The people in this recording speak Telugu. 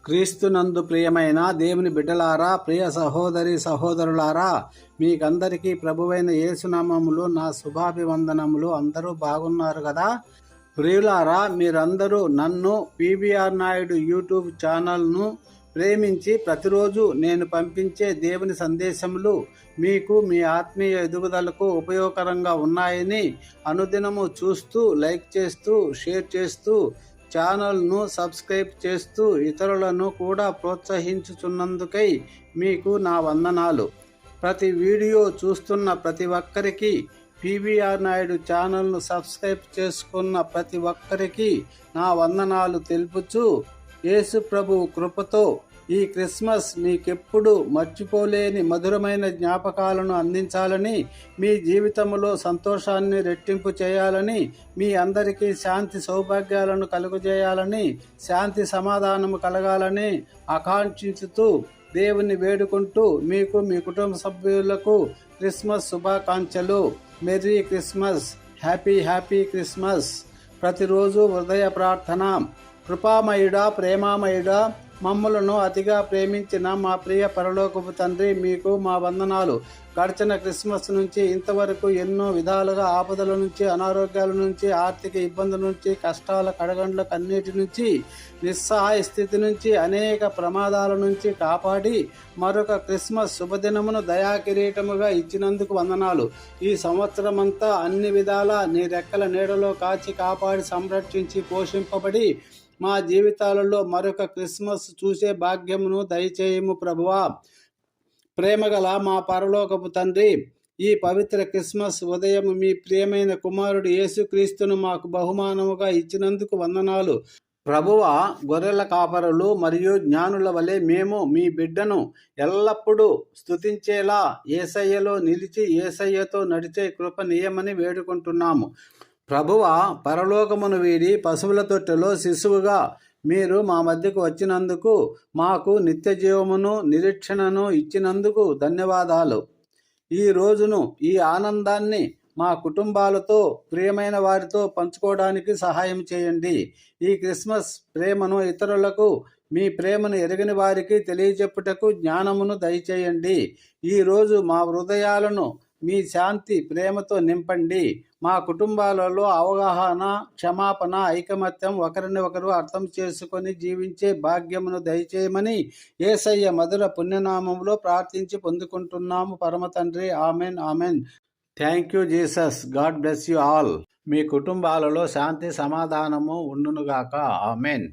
క్రీస్తునందు ప్రియమైన దేవుని బిడ్డలారా, ప్రియ సహోదరి సహోదరులారా, మీకందరికీ ప్రభువైన యేసునామములో నా శుభాభివందనములు. అందరూ బాగున్నారు కదా? ప్రియులారా, మీరందరూ నన్ను పీవీఆర్ నాయుడు యూట్యూబ్ ఛానల్ను ప్రేమించి ప్రతిరోజు నేను పంపించే దేవుని సందేశములు మీకు మీ ఆత్మీయ ఎదుగుదలకు ఉపయోగకరంగా ఉన్నాయని అనుదినము చూస్తూ, లైక్ చేస్తూ, షేర్ చేస్తూ, ఛానల్ను సబ్స్క్రైబ్ చేస్తూ ఇతరులను కూడా ప్రోత్సహించుచున్నందుకై మీకు నా వందనాలు. ప్రతి వీడియో చూస్తున్న ప్రతి ఒక్కరికి, పీవీఆర్ నాయుడు ఛానల్ను సబ్స్క్రైబ్ చేసుకున్న ప్రతి ఒక్కరికి నా వందనాలు తెలుపుచు, యేసు ప్రభు కృపతో ఈ క్రిస్మస్ మీకెప్పుడు మర్చిపోలేని మధురమైన జ్ఞాపకాలను అందించాలని, మీ జీవితంలో సంతోషాన్ని రెట్టింపు చేయాలని, మీ అందరికీ శాంతి సౌభాగ్యాలను కలుగజేయాలని, శాంతి సమాధానము కలగాలని ఆకాంక్షించుతూ దేవుని వేడుకుంటూ మీకు మీ కుటుంబ సభ్యులకు క్రిస్మస్ శుభాకాంక్షలు. Merry Christmas, happy Christmas. ప్రతిరోజు హృదయ ప్రార్థన. కృపామయుడా, ప్రేమామయుడా, మమ్మలను అతిగా ప్రేమించిన మా ప్రియ పరలోకపు తండ్రి, మీకు మా వందనాలు. గడిచిన క్రిస్మస్ నుంచి ఇంతవరకు ఎన్నో విధాలుగా ఆపదల నుంచి, అనారోగ్యాల నుంచి, ఆర్థిక ఇబ్బందుల నుంచి, కష్టాల కడగండ్ల కన్నీటి నుంచి, నిస్సహాయ స్థితి నుంచి, అనేక ప్రమాదాల నుంచి కాపాడి మరొక క్రిస్మస్ శుభదినమును దయాకిరీటముగా ఇచ్చినందుకు వందనాలు. ఈ సంవత్సరమంతా అన్ని విధాలా నీ రెక్కల నీడలో కాచి కాపాడి సంరక్షించి పోషింపబడి మా జీవితాలలో మరొక క్రిస్మస్ చూసే భాగ్యమును దయచేయము ప్రభువా. ప్రేమగల మా పరలోకపు తండ్రి, ఈ పవిత్ర క్రిస్మస్ ఉదయం మీ ప్రియమైన కుమారుడు యేసుక్రీస్తును మాకు బహుమానముగా ఇచ్చినందుకు వందనాలు. ప్రభువా, గొర్రెల కాపరులు మరియు జ్ఞానుల వలె మేము మీ బిడ్డను ఎల్లప్పుడూ స్తుతించేలా యేసయ్యలో నిలిచి యేసయ్యతో నడిచే కృప నీయమని వేడుకుంటున్నాము. ప్రభువా, పరలోకమును వీడి పశువుల తొట్టెలో శిశువుగా మీరు మా మధ్యకు వచ్చినందుకు, మాకు నిత్య జీవమును నిరీక్షణను ఇచ్చినందుకు ధన్యవాదాలు. ఈ రోజును, ఈ ఆనందాన్ని మా కుటుంబాలతో, ప్రియమైన వారితో పంచుకోవడానికి సహాయం చేయండి. ఈ క్రిస్మస్ ప్రేమను ఇతరులకు, మీ ప్రేమను ఎరగని వారికి తెలియజెప్పుటకు జ్ఞానమును దయచేయండి. ఈరోజు మా హృదయాలను మీ శాంతి, ప్రేమతో నింపండి. మా కుటుంబాలలో అవగాహన, క్షమాపణ, ఐకమత్యం, ఒకరిని ఒకరు అర్థం చేసుకొని జీవించే భాగ్యమును దయచేయమని యేసయ్య మధుర పుణ్యనామంలో ప్రార్థించి పొందుకుంటున్నాము పరమ తండ్రి. Amen, amen. Thank you Jesus. God bless you all. మీ కుటుంబాలలో శాంతి సమాధానము ఉండునుగాక. ఆమెన్.